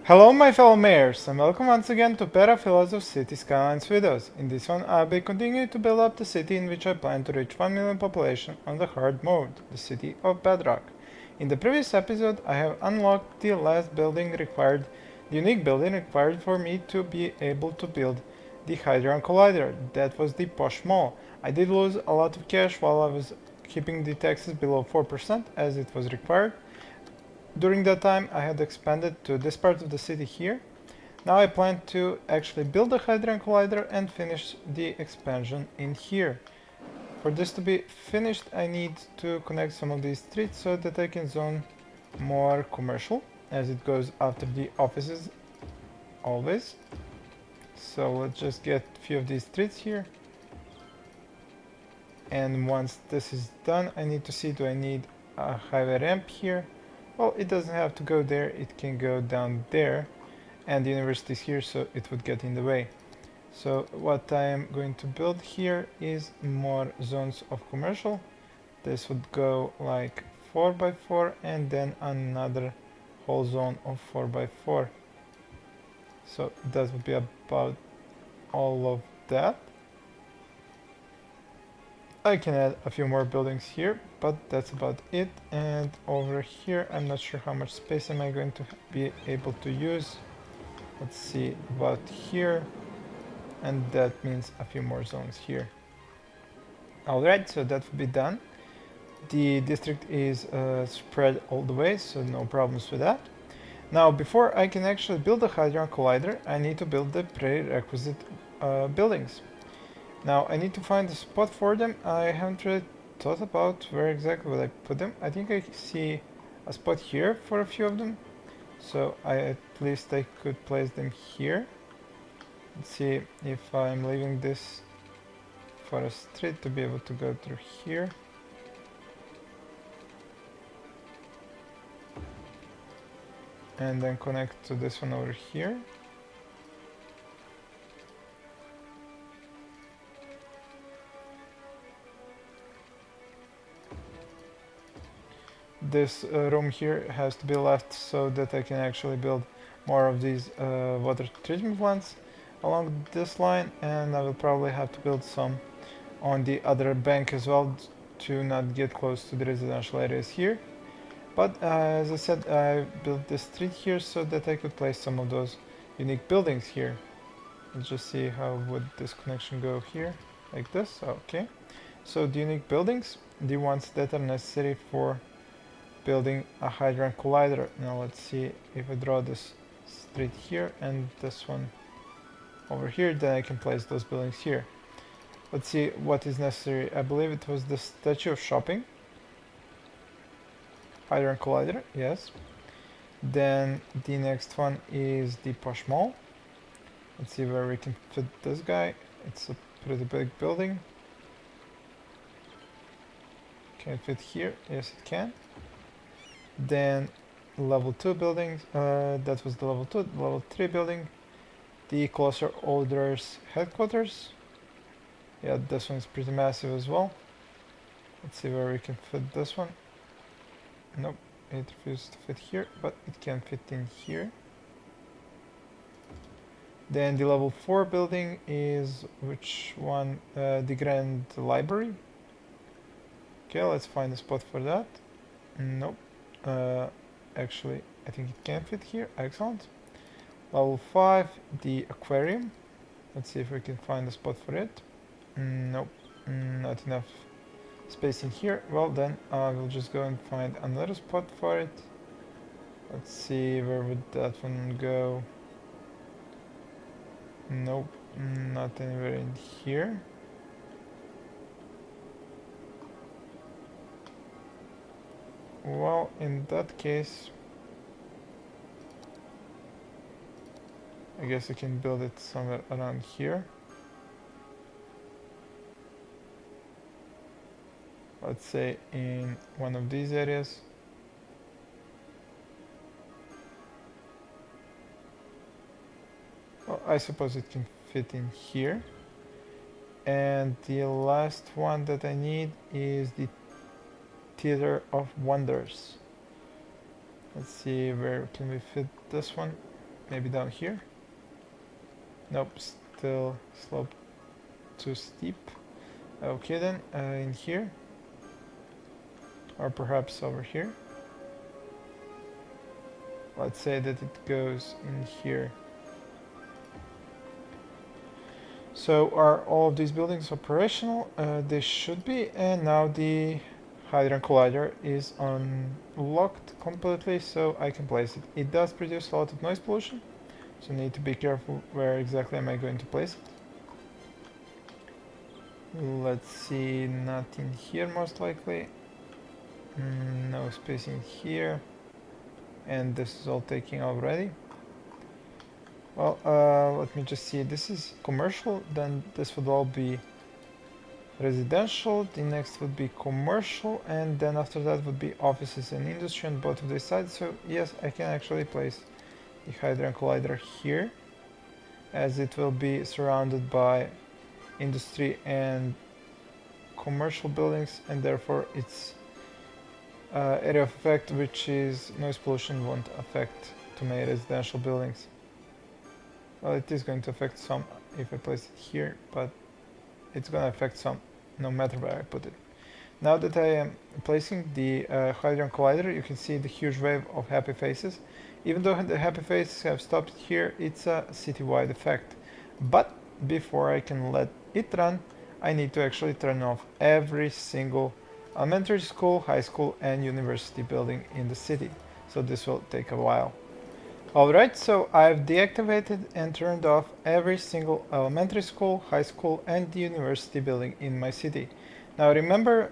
Hello my fellow mayors, and welcome once again to perafilozof City Skylines videos. In this one I'll be continuing to build up the city in which I plan to reach 1 million population on the hard mode, the city of Bedrock. In the previous episode I have unlocked the last building required, the unique building required for me to be able to build the Hadron Collider. That was the posh mall. I did lose a lot of cash while I was keeping the taxes below 4% as it was required. During that time I had expanded to this part of the city here. Now I plan to actually build a Hadron Collider and finish the expansion in here. For this to be finished I need to connect some of these streets so that I can zone more commercial as it goes after the offices always. So let's just get a few of these streets here. And once this is done I need to see, do I need a highway ramp here? Well, it doesn't have to go there, it can go down there, and the university is here, so it would get in the way. So what I am going to build here is more zones of commercial. This would go like 4x4 and then another whole zone of 4x4. So that would be about all of that. I can add a few more buildings here, but that's about it. And over here, I'm not sure how much space am I going to be able to use. Let's see, about here. And that means a few more zones here. Alright, so that will be done. The district is spread all the way, so no problems with that. Now, before I can actually build a Hadron Collider, I need to build the prerequisite buildings. Now I need to find a spot for them. I haven't really thought about where exactly would I put them. I think I see a spot here for a few of them. So at least I could place them here. Let's see if I'm leaving this for a street to be able to go through here. And then connect to this one over here. This room here has to be left so that I can actually build more of these water treatment plants along this line, and I will probably have to build some on the other bank as well to not get close to the residential areas here. But as I said, I built this street here so that I could place some of those unique buildings here. Let's just see how would this connection go here, like this. Okay, so the unique buildings, the ones that are necessary for building a Hadron Collider. Now let's see if I draw this street here and this one over here, then I can place those buildings here. Let's see what is necessary. I believe it was the statue of shopping. Hadron Collider, yes. Then the next one is the posh mall. Let's see where we can fit this guy. It's a pretty big building. Can it fit here? Yes, it can. Then level 2 buildings, that was the level 2, level 3 building, the closer orders headquarters. Yeah, this one's pretty massive as well. Let's see where we can fit this one. Nope, it refuses to fit here, but it can fit in here. Then the level 4 building is which one? The Grand Library. Okay, let's find a spot for that. Nope. Actually, I think it can fit here. Excellent. Level 5, the aquarium. Let's see if we can find a spot for it. Nope, not enough space in here. Well, then I will just go and find another spot for it. Let's see, where would that one go? Nope, not anywhere in here. Well, in that case, I guess I can build it somewhere around here. Let's say in one of these areas. Well, I suppose it can fit in here. And the last one that I need is the Theater of Wonders. Let's see, where can we fit this one? maybe down here. Nope, still slope too steep. Okay then, in here. Or perhaps over here. Let's say that it goes in here. So are all of these buildings operational? They should be, and now the Hadron Collider is unlocked completely, so I can place it. It does produce a lot of noise pollution, so need to be careful where exactly am I going to place it. Let's see, not in here most likely. No space in here, and this is all taken already. Well, let me just see, this is commercial, then this would all be residential, the next would be commercial, and then after that would be offices and industry on both of these sides. So yes, I can actually place the Hadron Collider here, as it will be surrounded by industry and commercial buildings, and therefore its area of effect, which is noise pollution, won't affect to my residential buildings. Well, it is going to affect some if I place it here, but it's going to affect some no matter where I put it. Now that I am placing the Hadron Collider, you can see the huge wave of happy faces. Even though the happy faces have stopped here, it's a citywide effect. But before I can let it run, I need to actually turn off every single elementary school, high school and university building in the city. So this will take a while. Alright, so I've deactivated and turned off every single elementary school, high school and university building in my city. Now remember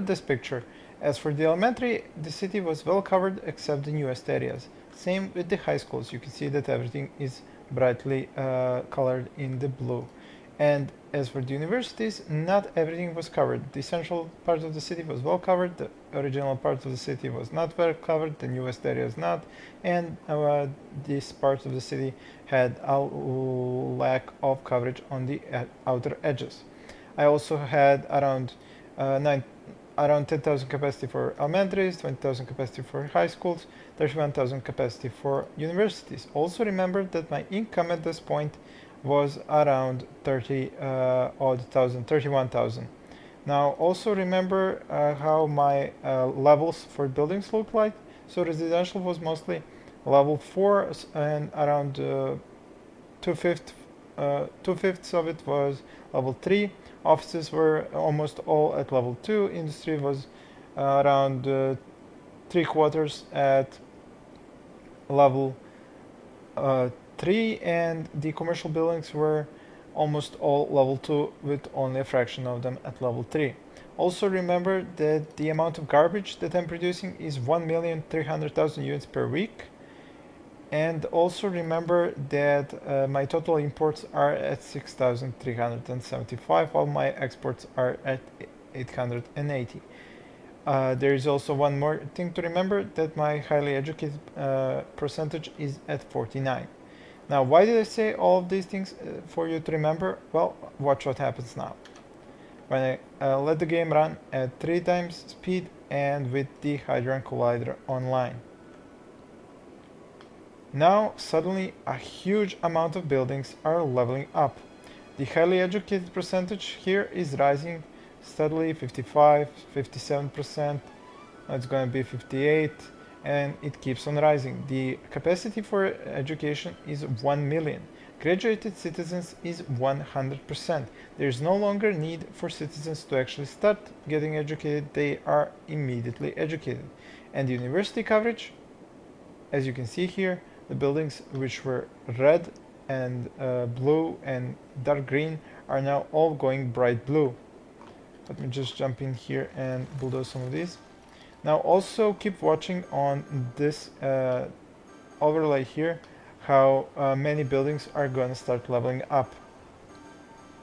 this picture. As for the elementary, the city was well covered except the newest areas. Same with the high schools, you can see that everything is brightly colored in the blue. And as for the universities, not everything was covered. The central part of the city was well covered, the original part of the city was not well covered, the newest areas not, and this part of the city had a lack of coverage on the outer edges. I also had around 10,000 capacity for elementaries, 20,000 capacity for high schools, 31,000 capacity for universities. Also remember that my income at this point was around 31,000. Now also remember how my levels for buildings look like. So residential was mostly level 4 and around two-fifths of it was level 3. Offices were almost all at level 2. Industry was around 3/4 at level 3, and the commercial buildings were almost all level 2 with only a fraction of them at level 3. Also remember that the amount of garbage that I'm producing is 1,300,000 units per week. And also remember that my total imports are at 6,375, while my exports are at 880. There is also one more thing to remember, that my highly educated percentage is at 49. Now, why did I say all of these things for you to remember? Well, watch what happens now. When I let the game run at 3 times speed and with the Hadron Collider online. Now, suddenly, a huge amount of buildings are leveling up. The highly educated percentage here is rising steadily, 55, 57%, it's going to be 58, and it keeps on rising. The capacity for education is 1 million. Graduated citizens is 100%. There is no longer need for citizens to actually start getting educated, they are immediately educated. And the university coverage, as you can see here, the buildings which were red and blue and dark green are now all going bright blue. Let me just jump in here and bulldoze some of these. Now also keep watching on this overlay here, how many buildings are going to start leveling up.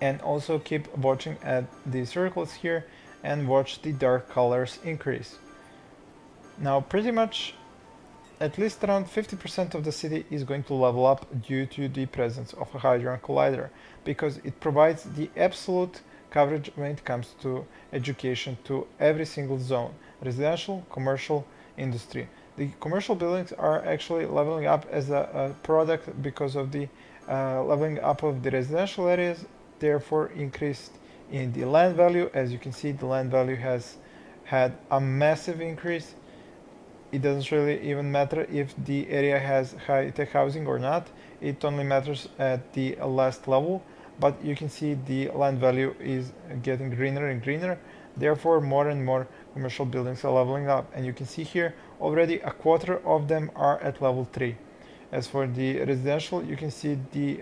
And also keep watching at the circles here and watch the dark colors increase. Now pretty much at least around 50% of the city is going to level up due to the presence of a Hadron Collider, because it provides the absolute coverage when it comes to education to every single zone, residential, commercial, industry. The commercial buildings are actually leveling up as a product because of the leveling up of the residential areas, therefore increased in the land value. As you can see, the land value has had a massive increase. It doesn't really even matter if the area has high-tech housing or not. It only matters at the last level, but you can see the land value is getting greener and greener. Therefore, more and more commercial buildings are leveling up, and you can see here already a quarter of them are at level 3. As for the residential, you can see the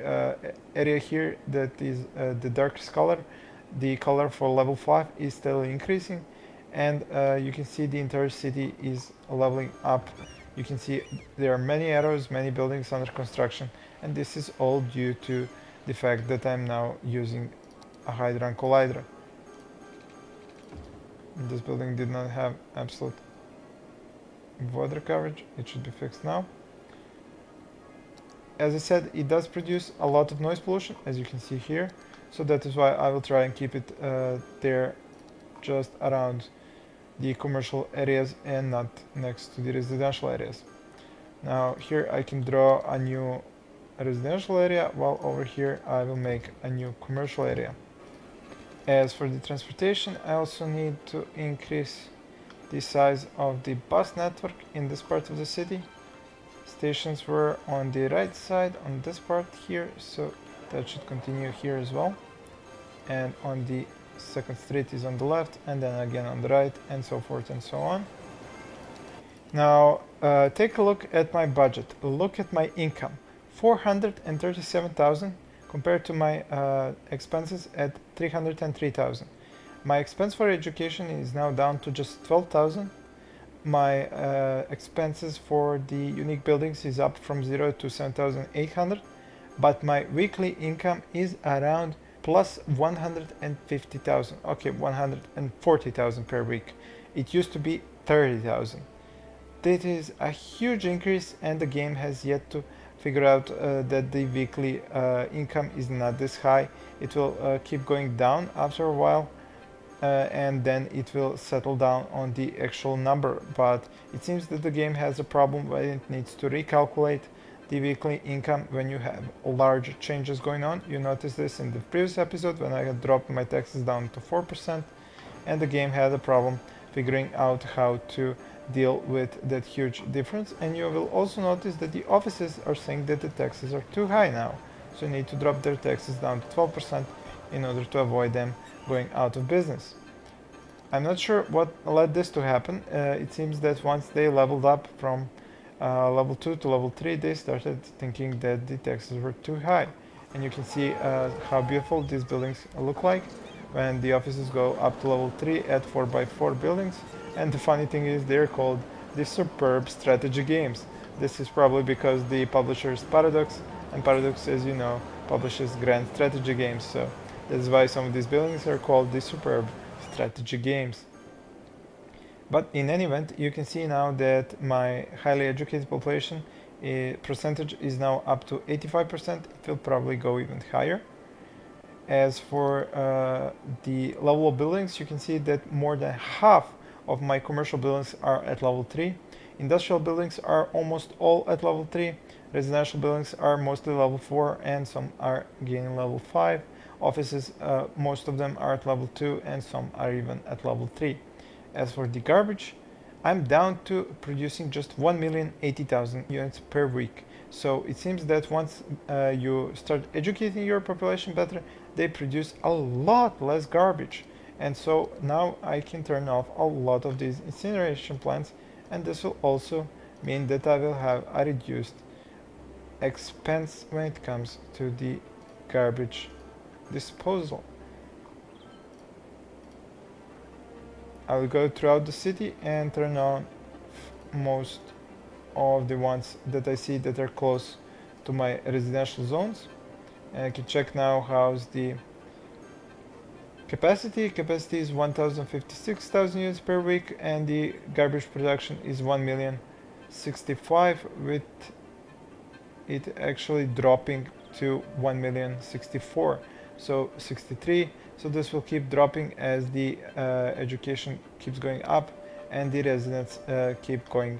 area here that is the darkest color. The color for level 5 is still increasing, and you can see the entire city is leveling up. You can see there are many arrows, many buildings under construction, and this is all due to the fact that I'm now using a Hadron Collider. This building did not have absolute water coverage. It should be fixed now. As I said, it does produce a lot of noise pollution, as you can see here, so that is why I will try and keep it there, just around the commercial areas and not next to the residential areas. Now here I can draw a new residential area, while over here I will make a new commercial area. As for the transportation, I also need to increase the size of the bus network in this part of the city. Stations were on the right side on this part here, so that should continue here as well. And on the second street is on the left, and then again on the right, and so forth and so on. Now take a look at my budget. Look at my income, 437,000 compared to my expenses at 303,000. My expense for education is now down to just 12,000. My expenses for the unique buildings is up from 0 to 7,800, but my weekly income is around plus 150,000. Okay, 140,000 per week. It used to be 30,000. This is a huge increase, and the game has yet to figure out that the weekly income is not this high. It will keep going down after a while, and then it will settle down on the actual number, but it seems that the game has a problem where it needs to recalculate the weekly income when you have large changes going on. You noticed this in the previous episode when I had dropped my taxes down to 4%, and the game had a problem figuring out how to deal with that huge difference. And you will also notice that the offices are saying that the taxes are too high now, so you need to drop their taxes down to 12% in order to avoid them going out of business. I'm not sure what led this to happen. It seems that once they leveled up from level 2 to level 3, they started thinking that the taxes were too high. And you can see how beautiful these buildings look like when the offices go up to level 3 at 4x4 buildings. And the funny thing is, they're called the Superb Strategy Games. This is probably because the publisher is Paradox, and Paradox, as you know, publishes grand strategy games, so that's why some of these buildings are called the Superb Strategy Games. But in any event, you can see now that my highly educated population percentage is now up to 85%. It will probably go even higher. As for the level of buildings, you can see that more than half of my commercial buildings are at level 3. Industrial buildings are almost all at level 3. Residential buildings are mostly level 4, and some are gaining level 5. Offices, most of them are at level 2, and some are even at level 3. As for the garbage, I'm down to producing just 1,080,000 units per week. So it seems that once you start educating your population better, they produce a lot less garbage. And so now I can turn off a lot of these incineration plants, and this will also mean that I will have a reduced expense when it comes to the garbage disposal. I will go throughout the city and turn on most of the ones that I see that are close to my residential zones. And I can check now how's the capacity. Capacity is 1,056,000 units per week, and the garbage production is 1,065,000, with it actually dropping to 1,064,000. So 63. So this will keep dropping as the education keeps going up and the residents keep going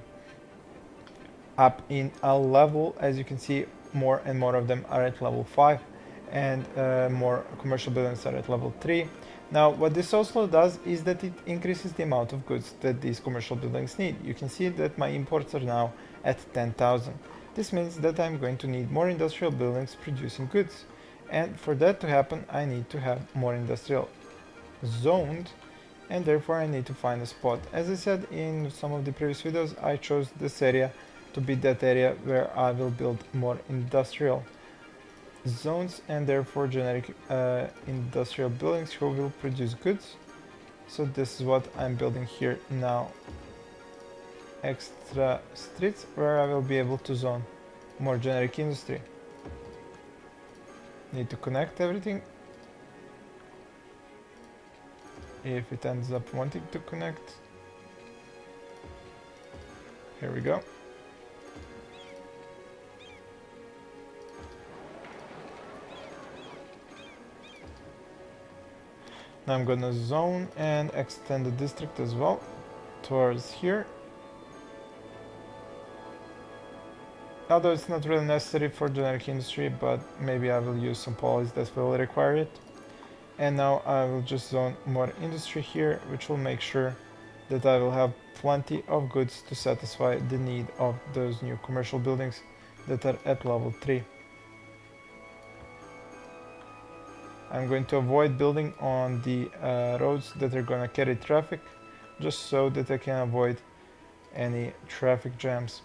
up in a level. As you can see, more and more of them are at level 5, and more commercial buildings are at level 3. Now what this also does is that it increases the amount of goods that these commercial buildings need. You can see that my imports are now at 10,000. This means that I'm going to need more industrial buildings producing goods, and for that to happen I need to have more industrial zoned, and therefore I need to find a spot. As I said in some of the previous videos, I chose this area to be that area where I will build more industrial zones and therefore generic industrial buildings who will produce goods. So this is what I'm building here now. Extra streets where I will be able to zone more generic industry. Need to connect everything. If it ends up wanting to connect. Here we go. Now I'm gonna zone and extend the district as well towards here. Although it's not really necessary for generic industry, but maybe I will use some polys that will require it. And now I will just zone more industry here, which will make sure that I will have plenty of goods to satisfy the need of those new commercial buildings that are at level 3. I'm going to avoid building on the roads that are going to carry traffic, just so that I can avoid any traffic jams.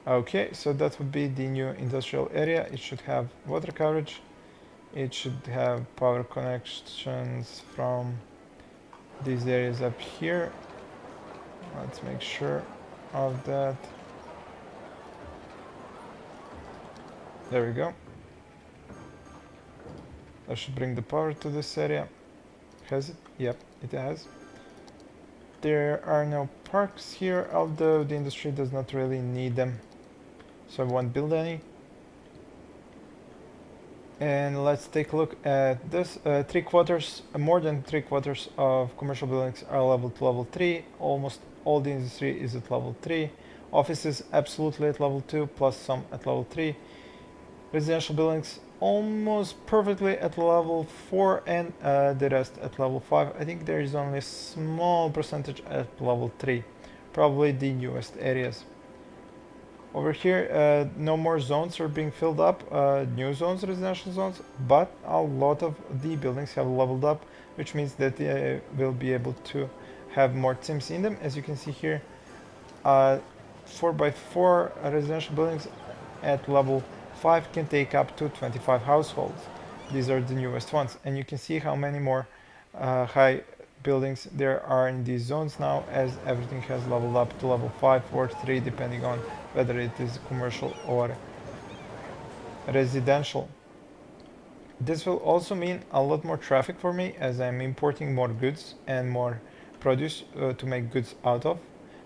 Okay, so that would be the new industrial area. It should have water coverage. It should have power connections from these areas up here. Let's make sure of that. There we go. That should bring the power to this area. Has it? Yep, it has. There are no parks here, although the industry does not really need them, so I won't build any. And let's take a look at this. More than 3/4 of commercial buildings are level to level 3. Almost all the industry is at level 3. Offices absolutely at level 2, plus some at level 3. Residential buildings almost perfectly at level 4, and the rest at level 5. I think there is only a small percentage at level 3, probably the newest areas. Over here, no more zones are being filled up, new zones, residential zones, but a lot of the buildings have leveled up, which means that they will be able to have more teams in them. As you can see here, 4x4 residential buildings at level 5 can take up to 25 households. These are the newest ones, and you can see how many more high buildings there are in these zones now, as everything has leveled up to level 5 or 3, depending on whether it is commercial or residential. This will also mean a lot more traffic for me, as I'm importing more goods and more produce to make goods out of.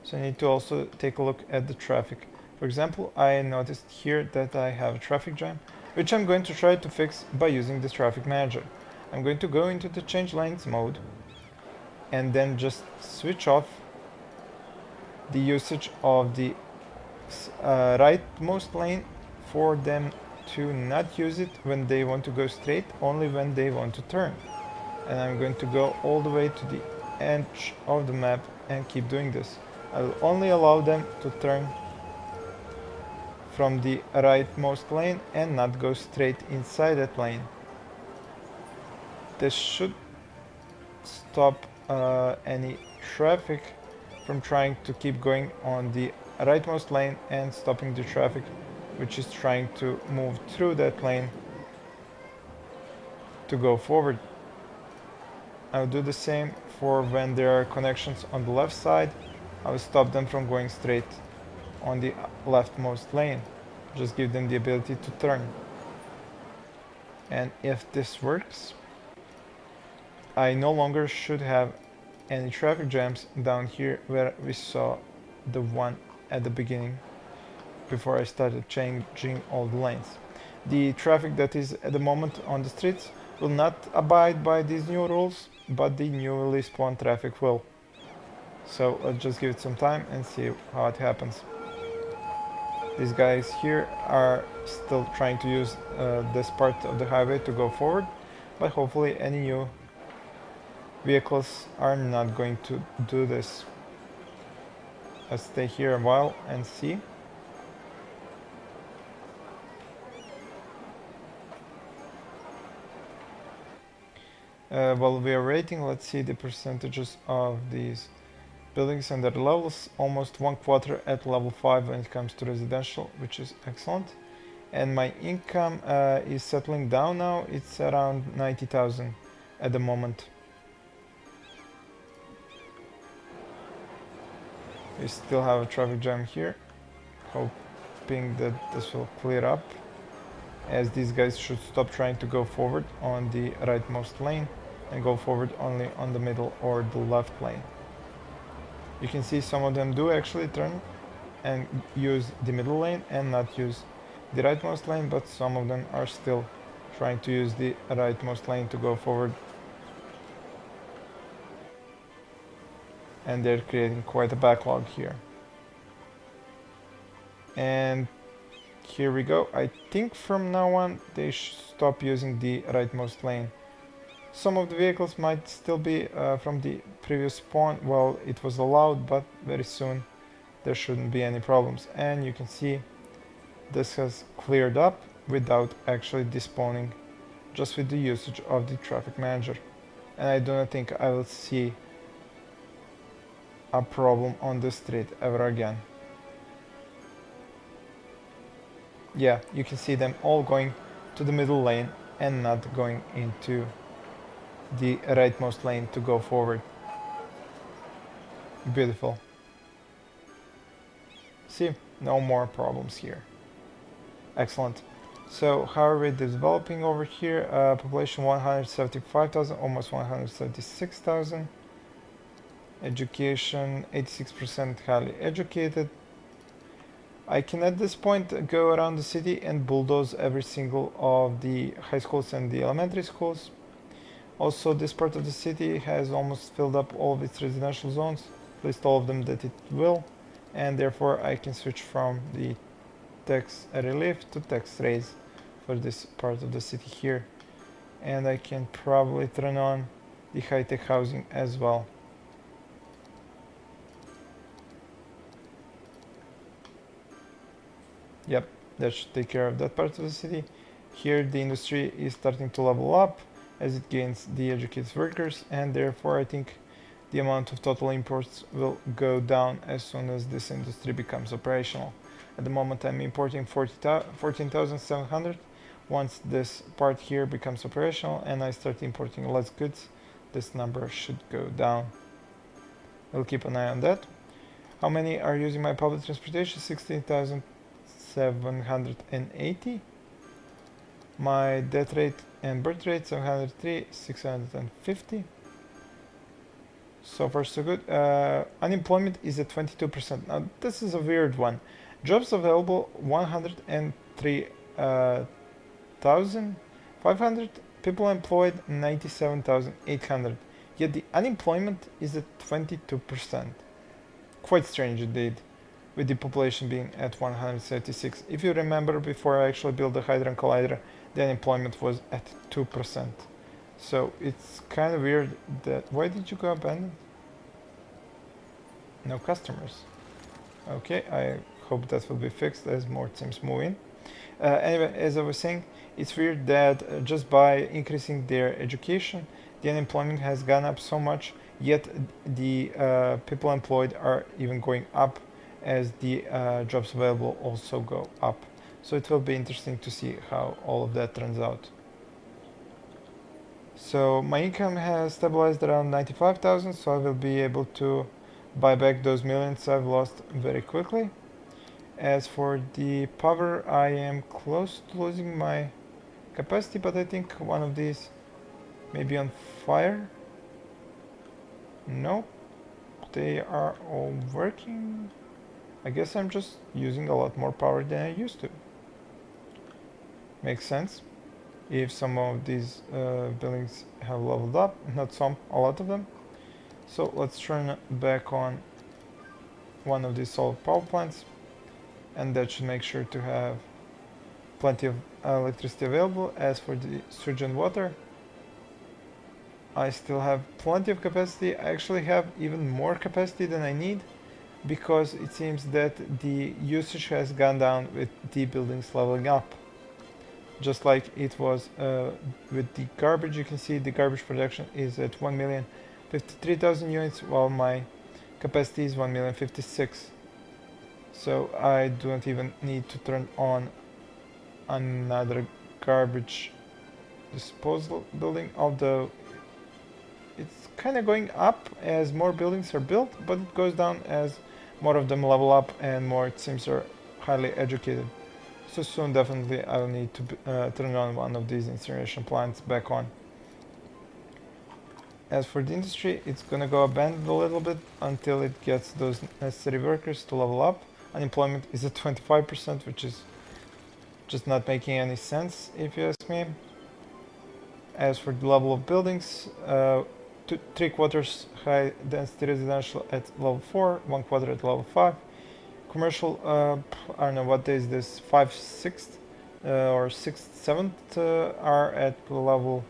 So I need to also take a look at the traffic. For example, I noticed here that I have a traffic jam, which I'm going to try to fix by using the traffic manager. I'm going to go into the change lanes mode and then just switch off the usage of the rightmost lane for them to not use it when they want to go straight, only when they want to turn. And I'm going to go all the way to the edge of the map and keep doing this. I will only allow them to turn from the rightmost lane and not go straight inside that lane. This should stop any traffic from trying to keep going on the rightmost lane and stopping the traffic which is trying to move through that lane to go forward. I'll do the same for when there are connections on the left side. I will stop them from going straight on the leftmost lane. Just give them the ability to turn. And if this works, I no longer should have any traffic jams down here where we saw the one at the beginning before I started changing all the lanes. The traffic that is at the moment on the streets will not abide by these new rules, but the newly spawned traffic will. So let's just give it some time and see how it happens. These guys here are still trying to use this part of the highway to go forward, but hopefully any new vehicles are not going to do this. Let's stay here a while and see. While we are waiting, let's see the percentages of these buildings and their levels. Almost 1/4 at level 5 when it comes to residential, which is excellent. And my income is settling down now. It's around 90,000 at the moment. We still have a traffic jam here, hoping that this will clear up, as these guys should stop trying to go forward on the rightmost lane and go forward only on the middle or the left lane. You can see some of them do actually turn and use the middle lane and not use the rightmost lane, but some of them are still trying to use the rightmost lane to go forward, and they're creating quite a backlog here. And here we go. I think from now on they should stop using the rightmost lane. Some of the vehicles might still be from the previous spawn. Well, it was allowed, but very soon there shouldn't be any problems. And you can see this has cleared up without actually despawning, just with the usage of the traffic manager. And I do not think I will see a problem on the street ever again. Yeah, you can see them all going to the middle lane and not going into the rightmost lane to go forward. Beautiful. See, no more problems here. Excellent. So how are we developing over here? Population 175,000, almost 176,000. Education 86% highly educated. I can at this point go around the city and bulldoze every single of the high schools and the elementary schools. Also, this part of the city has almost filled up all of its residential zones, at least all of them that it will, and therefore I can switch from the tax relief to tax raise for this part of the city here. And I can probably turn on the high-tech housing as well. Yep, that should take care of that part of the city. Here the industry is starting to level up as it gains the educated workers, and therefore I think the amount of total imports will go down as soon as this industry becomes operational. At the moment I'm importing 14,700. Once this part here becomes operational and I start importing less goods, this number should go down. We'll keep an eye on that. How many are using my public transportation? 16,780. My death rate and birth rate 703, 650. So far so good. Unemployment is at 22%. Now this is a weird one. Jobs available 103,500. People employed 97,800. Yet the unemployment is at 22%. Quite strange indeed, with the population being at 136. If you remember, before I actually built the Hadron Collider, the unemployment was at 2%. So it's kind of weird that... Why did you go abandoned? No customers. Okay, I hope that will be fixed as more teams move in. Anyway, as I was saying, it's weird that just by increasing their education, the unemployment has gone up so much, yet the people employed are even going up as the jobs available also go up. So it will be interesting to see how all of that turns out. So my income has stabilized around 95,000, so I will be able to buy back those millions I've lost very quickly. As for the power, I am close to losing my capacity, but I think one of these may be on fire. Nope, they are all working. I guess I'm just using a lot more power than I used to. Makes sense. if some of these buildings have leveled up. Not some, a lot of them. So let's turn back on one of these solar power plants, and that should make sure to have plenty of electricity available. As for the surgeon water, I still have plenty of capacity. I actually have even more capacity than I need, because it seems that the usage has gone down with the buildings leveling up. Just like it was with the garbage. You can see the garbage production is at 1,053,000 units, while my capacity is 1,056,000. So I don't even need to turn on another garbage disposal building, although it's kind of going up as more buildings are built, but it goes down as more of them level up and more, it seems, are highly educated. So soon definitely I will need to turn on one of these incineration plants back on. As for the industry, it's gonna go abandoned a little bit until it gets those necessary workers to level up. Unemployment is at 25%, which is just not making any sense if you ask me. As for the level of buildings, 3/4 high density residential at level 4, 1/4 at level 5. Commercial, I don't know what is this, 5/6 or 6/7 are at level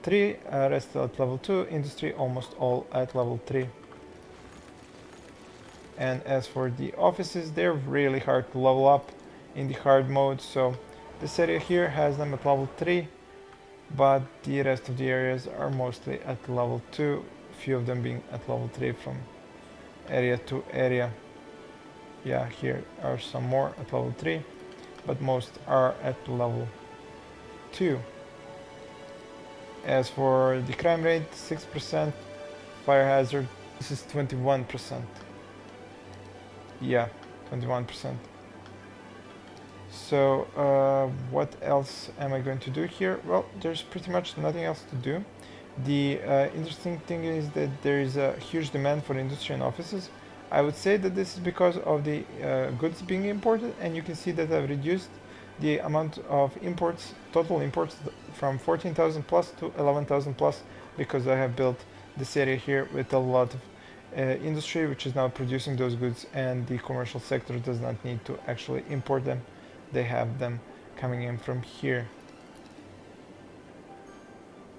3, rest at level 2, industry almost all at level 3. And as for the offices, they're really hard to level up in the hard mode, so this area here has them at level 3, but the rest of the areas are mostly at level 2, few of them being at level 3 from area to area. Yeah, here are some more at level 3, but most are at level 2. As for the crime rate, 6%, fire hazard, this is 21%. Yeah, 21%. So what else am I going to do here? Well, there's pretty much nothing else to do. The interesting thing is that there is a huge demand for industry and offices. I would say that this is because of the goods being imported, and you can see that I've reduced the amount of imports, total imports, from 14,000 plus to 11,000 plus, because I have built this area here with a lot of industry which is now producing those goods, and the commercial sector does not need to actually import them. They have them coming in from here.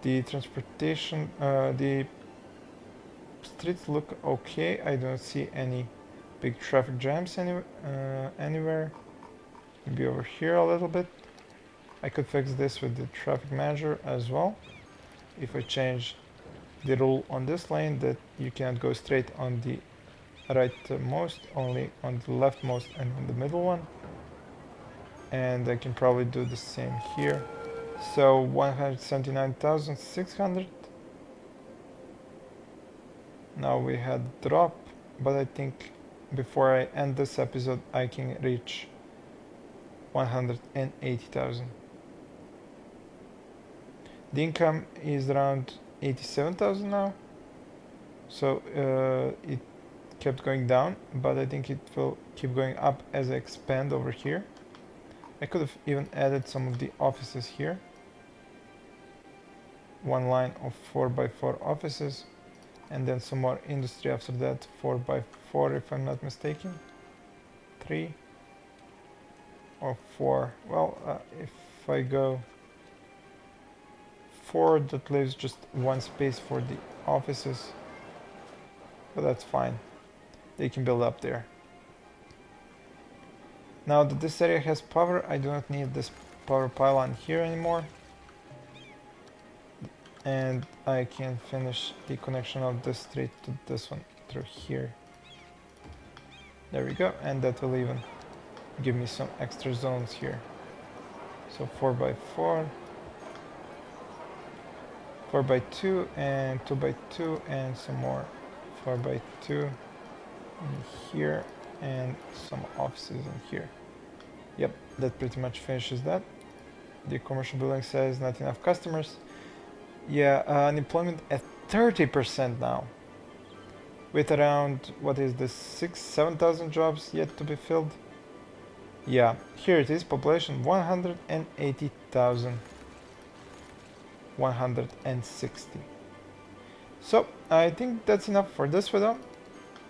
The transportation, the streets look okay. I don't see any big traffic jams anywhere. Maybe over here a little bit. I could fix this with the traffic manager as well. If I change the rule on this lane that you can't go straight on the rightmost, only on the leftmost and on the middle one. And I can probably do the same here. So 179,600. Now we had drop, but I think before I end this episode I can reach 180,000. The income is around 87,000 now, so it kept going down, but I think it will keep going up as I expand over here. I could have even added some of the offices here. One line of 4x4 offices, and then some more industry after that, 4x4 if I'm not mistaken. 3 or 4. Well, if I go 4, that leaves just one space for the offices, but that's fine. They can build up there. Now that this area has power, I do not need this power pylon here anymore. And I can finish the connection of this street to this one through here. There we go, and that will even give me some extra zones here. So 4x4, 4x2, and 2x2, and some more 4x2 in here, and some offices in here. Yep, that pretty much finishes that. The commercial building says not enough customers. Yeah, unemployment at 30% now, with around, what is this, 7,000 jobs yet to be filled. Yeah, here it is, population 180,000. 160. So I think that's enough for this video.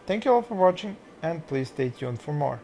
Thank you all for watching, and please stay tuned for more.